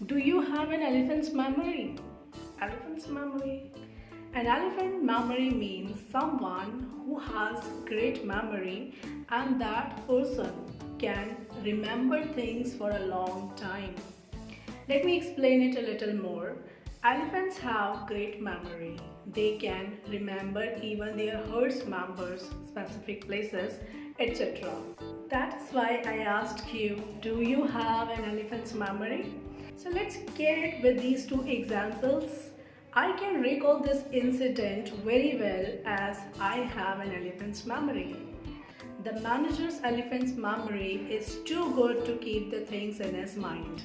Do you have an elephant's memory? Elephant's memory. An elephant memory means someone who has great memory and that person can remember things for a long time. Let me explain it a little more. Elephants have great memory. They can remember even their herd's members, specific places, etc. That's why I asked you, do you have an elephant's memory? So let's get it with these two examples. I can recall this incident very well as I have an elephant's memory. The manager's elephant's memory is too good to keep the things in his mind.